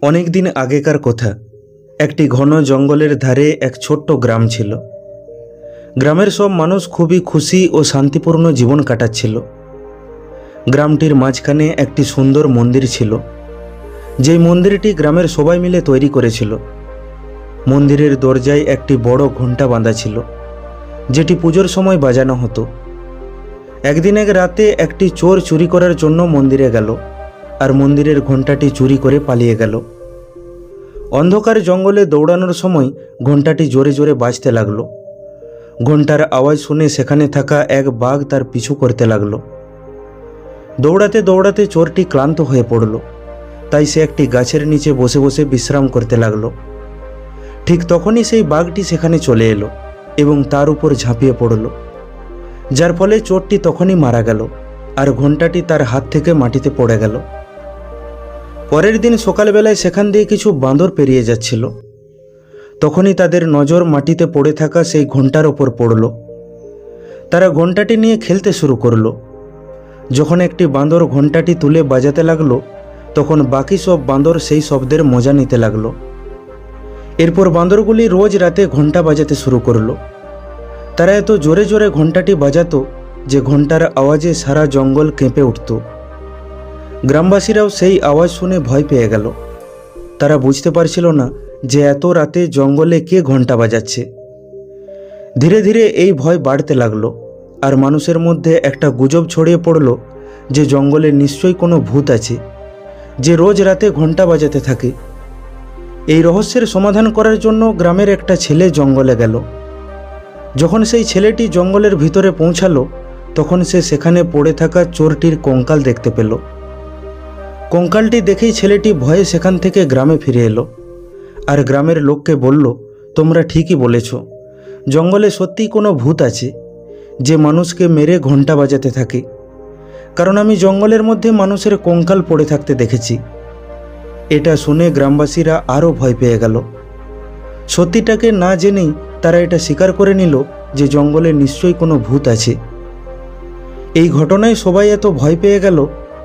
অনেক দিন আগেকার কথা। একটি ঘন জঙ্গলের ধারে এক ছোট্ট গ্রাম ছিল। গ্রামের সব মানুষ খুবই খুশি ও শান্তিপূর্ণ জীবন কাটাচ্ছিল। গ্রামটির মাঝখানে একটি সুন্দর মন্দির ছিল, যেই মন্দিরটি গ্রামের সবাই মিলে তৈরি করেছিল। মন্দিরের দরজায় একটি বড় ঘণ্টা বাঁধা ছিল, যেটি পুজোর সময় বাজানো হতো। একদিন এক রাতে একটি চোর চুরি করার জন্য মন্দিরে গেল, আর মন্দিরের ঘণ্টাটি চুরি করে পালিয়ে গেল। অন্ধকার জঙ্গলে দৌড়ানোর সময় ঘণ্টাটি জোরে জোরে বাজতে লাগলো। ঘণ্টার আওয়াজ শুনে সেখানে থাকা এক বাঘ তার পিছু করতে লাগলো। দৌড়াতে দৌড়াতে চোরটি ক্লান্ত হয়ে পড়ল, তাই সে একটি গাছের নিচে বসে বসে বিশ্রাম করতে লাগলো। ঠিক তখনই সেই বাঘটি সেখানে চলে এলো এবং তার উপর ঝাঁপিয়ে পড়ল, যার ফলে চোরটি তখনই মারা গেল, আর ঘণ্টাটি তার হাত থেকে মাটিতে পড়ে গেল। পরের দিন সকালবেলায় সেখান দিয়ে কিছু বাঁদর পেরিয়ে যাচ্ছিল। তখনই তাদের নজর মাটিতে পড়ে থাকা সেই ঘণ্টার ওপর পড়ল। তারা ঘণ্টাটি নিয়ে খেলতে শুরু করলো। যখন একটি বাঁদর ঘণ্টাটি তুলে বাজাতে লাগলো, তখন বাকি সব বাঁদর সেই শব্দের মজা নিতে লাগলো। এরপর বাঁদরগুলি রোজ রাতে ঘণ্টা বাজাতে শুরু করলো। তারা এত জোরে জোরে ঘণ্টাটি বাজাতো যে ঘণ্টার আওয়াজে সারা জঙ্গল কেঁপে উঠত। গ্রামবাসীরাও সেই আওয়াজ শুনে ভয় পেয়ে গেল। তারা বুঝতে পারছিল না যে এত রাতে জঙ্গলে কে ঘণ্টা বাজাচ্ছে। ধীরে ধীরে এই ভয় বাড়তে লাগলো, আর মানুষের মধ্যে একটা গুজব ছড়িয়ে পড়ল যে জঙ্গলে নিশ্চয়ই কোনো ভূত আছে, যে রোজ রাতে ঘণ্টা বাজাতে থাকে। এই রহস্যের সমাধান করার জন্য গ্রামের একটা ছেলে জঙ্গলে গেল। যখন সেই ছেলেটি জঙ্গলের ভিতরে পৌঁছালো, তখন সে সেখানে পড়ে থাকা চোরটির কঙ্কাল দেখতে পেল। কঙ্কালটি দেখেই ছেলেটি ভয়ে সেখান থেকে গ্রামে ফিরে এলো, আর গ্রামের লোককে বলল, তোমরা ঠিকই বলেছ, জঙ্গলে সত্যিই কোনো ভূত আছে, যে মানুষকে মেরে ঘণ্টা বাজাতে থাকে। কারণ আমি জঙ্গলের মধ্যে মানুষের কঙ্কাল পড়ে থাকতে দেখেছি। এটা শুনে গ্রামবাসীরা আরও ভয় পেয়ে গেল। সত্যিটাকে না জেনেই তারা এটা স্বীকার করে নিল যে জঙ্গলে নিশ্চয়ই কোনো ভূত আছে। এই ঘটনায় সবাই এত ভয় পেয়ে গেল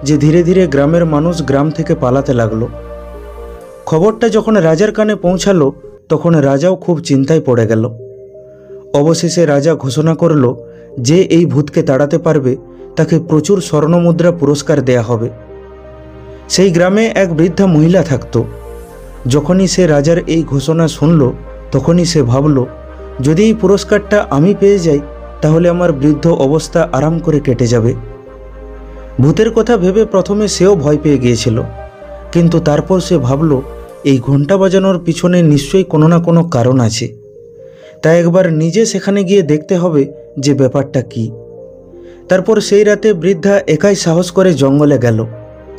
যে ধীরে ধীরে গ্রামের মানুষ গ্রাম থেকে পালাতে লাগলো। খবরটা যখন রাজার কানে পৌঁছালো, তখন রাজাও খুব চিন্তায় পড়ে গেল। অবশেষে রাজা ঘোষণা করল যে এই ভূতকে তাড়াতে পারবে তাকে প্রচুর স্বর্ণমুদ্রা পুরস্কার দেয়া হবে। সেই গ্রামে এক বৃদ্ধা মহিলা থাকত। যখনই সে রাজার এই ঘোষণা শুনল, তখনই সে ভাবল, যদি এই পুরস্কারটা আমি পেয়ে যাই, তাহলে আমার বৃদ্ধ অবস্থা আরাম করে কেটে যাবে। ভূতের কথা ভেবে প্রথমে সেও ভয় পেয়ে গিয়েছিল, কিন্তু তারপর সে ভাবল, এই ঘণ্টা বাজানোর পিছনে নিশ্চয়ই কোনো না কোনো কারণ আছে। তাই একবার নিজে সেখানে গিয়ে দেখতে হবে যে ব্যাপারটা কি। তারপর সেই রাতে বৃদ্ধা একাই সাহস করে জঙ্গলে গেল,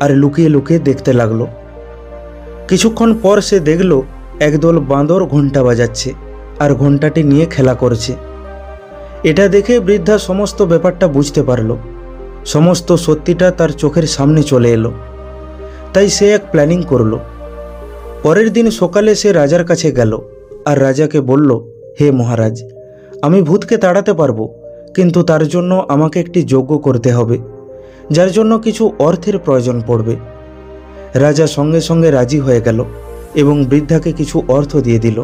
আর লুকিয়ে লুকিয়ে দেখতে লাগলো। কিছুক্ষণ পর সে দেখল একদল বাঁদর ঘণ্টা বাজাচ্ছে আর ঘণ্টাটি নিয়ে খেলা করছে। এটা দেখে বৃদ্ধা সমস্ত ব্যাপারটা বুঝতে পারল। সমস্ত সত্যিটা তার চোখের সামনে চলে এলো। তাই সে এক প্ল্যানিং করল। পরের দিন সকালে সে রাজার কাছে গেল, আর রাজাকে বলল, হে মহারাজ, আমি ভূতকে তাড়াতে পারবো, কিন্তু তার জন্য আমাকে একটি যজ্ঞ করতে হবে, যার জন্য কিছু অর্থের প্রয়োজন পড়বে। রাজা সঙ্গে সঙ্গে রাজি হয়ে গেল এবং বৃদ্ধাকে কিছু অর্থ দিয়ে দিল।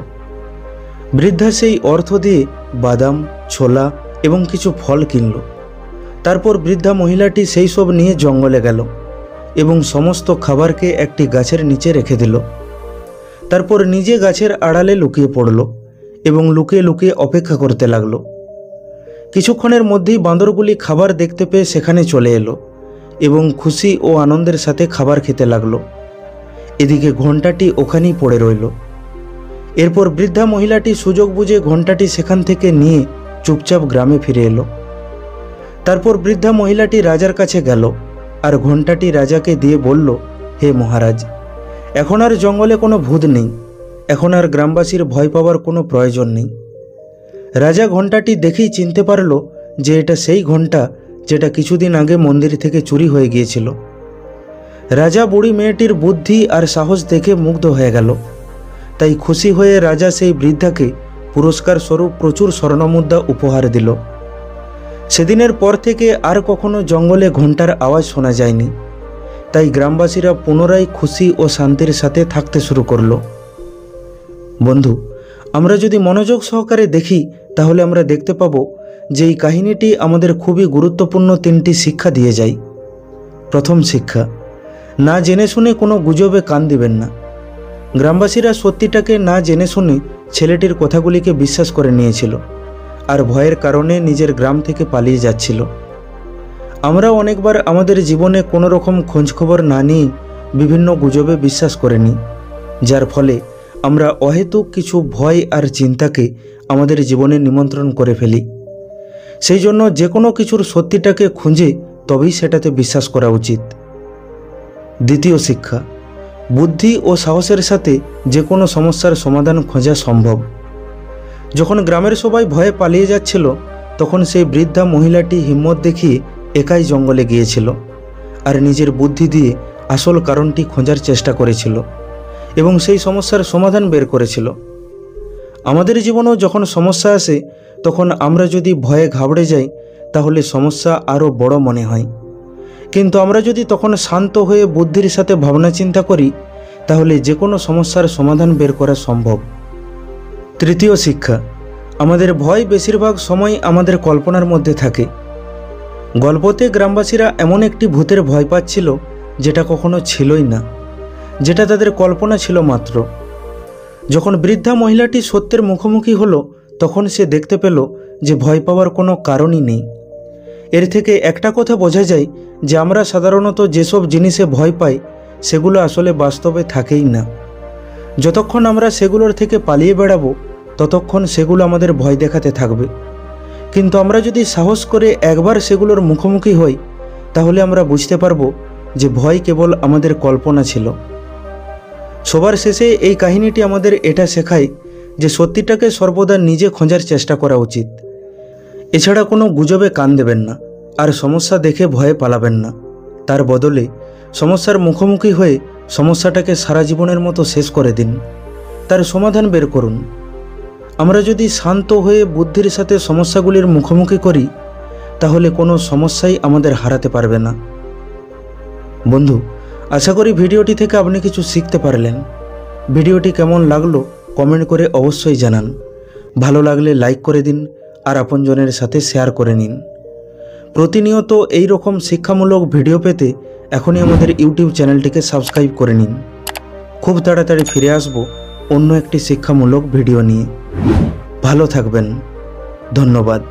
বৃদ্ধা সেই অর্থ দিয়ে বাদাম, ছোলা এবং কিছু ফল কিনল। তারপর বৃদ্ধা মহিলাটি সেই সব নিয়ে জঙ্গলে গেল এবং সমস্ত খাবারকে একটি গাছের নিচে রেখে দিল। তারপর নিজে গাছের আড়ালে লুকিয়ে পড়ল এবং লুকিয়ে লুকিয়ে অপেক্ষা করতে লাগলো। কিছুক্ষণের মধ্যেই বাঁদরগুলি খাবার দেখতে পেয়ে সেখানে চলে এলো এবং খুশি ও আনন্দের সাথে খাবার খেতে লাগলো। এদিকে ঘণ্টাটি ওখানেই পড়ে রইল। এরপর বৃদ্ধা মহিলাটি সুযোগ বুঝে ঘণ্টাটি সেখান থেকে নিয়ে চুপচাপ গ্রামে ফিরে এলো। তারপর বৃদ্ধা মহিলাটি রাজার কাছে গেল আর ঘণ্টাটি রাজাকে দিয়ে বলল, হে মহারাজ, এখন আর জঙ্গলে কোনো ভূত নেই, এখন আর গ্রামবাসীর ভয় পাওয়ার কোনো প্রয়োজন নেই। রাজা ঘণ্টাটি দেখেই চিনতে পারল যে এটা সেই ঘণ্টা যেটা কিছুদিন আগে মন্দির থেকে চুরি হয়ে গিয়েছিল। রাজা বুড়ি মেয়েটির বুদ্ধি আর সাহস দেখে মুগ্ধ হয়ে গেল। তাই খুশি হয়ে রাজা সেই বৃদ্ধাকে পুরস্কার স্বরূপ প্রচুর স্বর্ণমুদ্রা উপহার দিল। সেদিনের পর থেকে আর কখনো জঙ্গলে ঘণ্টার আওয়াজ শোনা যায়নি, তাই গ্রামবাসীরা পুনরায় খুশি ও শান্তির সাথে থাকতে শুরু করলো। বন্ধু, আমরা যদি মনোযোগ সহকারে দেখি তাহলে আমরা দেখতে পাবো যে এই কাহিনীটি আমাদের খুবই গুরুত্বপূর্ণ 3টি শিক্ষা দিয়ে যায়। প্রথম শিক্ষা, না জেনে শুনে কোনো গুজবে কান দিবেন না। গ্রামবাসীরা সত্যিটাকে না জেনে শুনে ছেলেটির কথাগুলিকে বিশ্বাস করে নিয়েছিল আর ভয়ের কারণে নিজের গ্রাম থেকে পালিয়ে যাচ্ছিল। আমরা অনেকবার আমাদের জীবনে কোনো রকম খোঁজখবর না নিয়ে বিভিন্ন গুজবে বিশ্বাস করে নিই, যার ফলে আমরা অহেতুক কিছু ভয় আর চিন্তাকে আমাদের জীবনে নিমন্ত্রণ করে ফেলি। সেই জন্য যে কোনো কিছুর সত্যিটাকে খুঁজে তবেই সেটাতে বিশ্বাস করা উচিত। দ্বিতীয় শিক্ষা, বুদ্ধি ও সাহসের সাথে যে কোনো সমস্যার সমাধান খোঁজা সম্ভব। যখন গ্রামের সবাই ভয়ে পালিয়ে যাচ্ছিল তখন সেই বৃদ্ধা মহিলাটি হিম্মত দেখিয়ে একাই জঙ্গলে গিয়েছিল আর নিজের বুদ্ধি দিয়ে আসল কারণটি খোঁজার চেষ্টা করেছিল এবং সেই সমস্যার সমাধান বের করেছিল। আমাদের জীবনেও যখন সমস্যা আসে তখন আমরা যদি ভয়ে ঘাবড়ে যাই তাহলে সমস্যা আরও বড় মনে হয়, কিন্তু আমরা যদি তখন শান্ত হয়ে বুদ্ধির সাথে ভাবনা চিন্তা করি তাহলে যে কোনো সমস্যার সমাধান বের করা সম্ভব। তৃতীয় শিক্ষা, আমাদের ভয় বেশিরভাগ সময় আমাদের কল্পনার মধ্যে থাকে। গল্পতে গ্রামবাসীরা এমন একটি ভূতের ভয় পাচ্ছিল যেটা কখনো ছিলই না, যেটা তাদের কল্পনা ছিল মাত্র। যখন বৃদ্ধা মহিলাটি সত্যের মুখোমুখি হলো তখন সে দেখতে পেল যে ভয় পাওয়ার কোনো কারণই নেই। এর থেকে একটা কথা বোঝা যায় যে আমরা সাধারণত যেসব জিনিসে ভয় পাই সেগুলো আসলে বাস্তবে থাকেই না। যতক্ষণ আমরা সেগুলোর থেকে পালিয়ে বেড়াবো ততক্ষণ সেগুলো আমাদের ভয় দেখাতে থাকবে, কিন্তু আমরা যদি সাহস করে একবার সেগুলোর মুখোমুখি হই তাহলে আমরা বুঝতে পারবো যে ভয় কেবল আমাদের কল্পনা ছিল। সবার শেষে এই কাহিনীটি আমাদের এটা শেখায় যে সত্যিটাকে সর্বদা নিজে খোঁজার চেষ্টা করা উচিত। এছাড়া কোনো গুজবে কান দেবেন না আর সমস্যা দেখে ভয়ে পালাবেন না। তার বদলে সমস্যার মুখোমুখি হয়ে সমস্যাটাকে সারা জীবনের মতো শেষ করে দিন, তার সমাধান বের করুন। আমরা যদি শান্ত হয়ে বুদ্ধির সাথে সমস্যাগুলির মুখোমুখি করি তাহলে কোনো সমস্যাই আমাদের হারাতে পারবে না। বন্ধু, আশা করি ভিডিওটি থেকে আপনি কিছু শিখতে পারলেন। ভিডিওটি কেমন লাগলো কমেন্ট করে অবশ্যই জানান। ভালো লাগলে লাইক করে দিন আর আপনজনের সাথে শেয়ার করে নিন। প্রতিনিয়ত এই রকম শিক্ষামূলক ভিডিও পেতে এখনই আমাদের ইউটিউব চ্যানেলটিকে সাবস্ক্রাইব করে নিন। খুব তাড়াতাড়ি ফিরে আসব অন্য একটি শিক্ষামূলক ভিডিও নিয়ে। ভালো থাকবেন। ধন্যবাদ।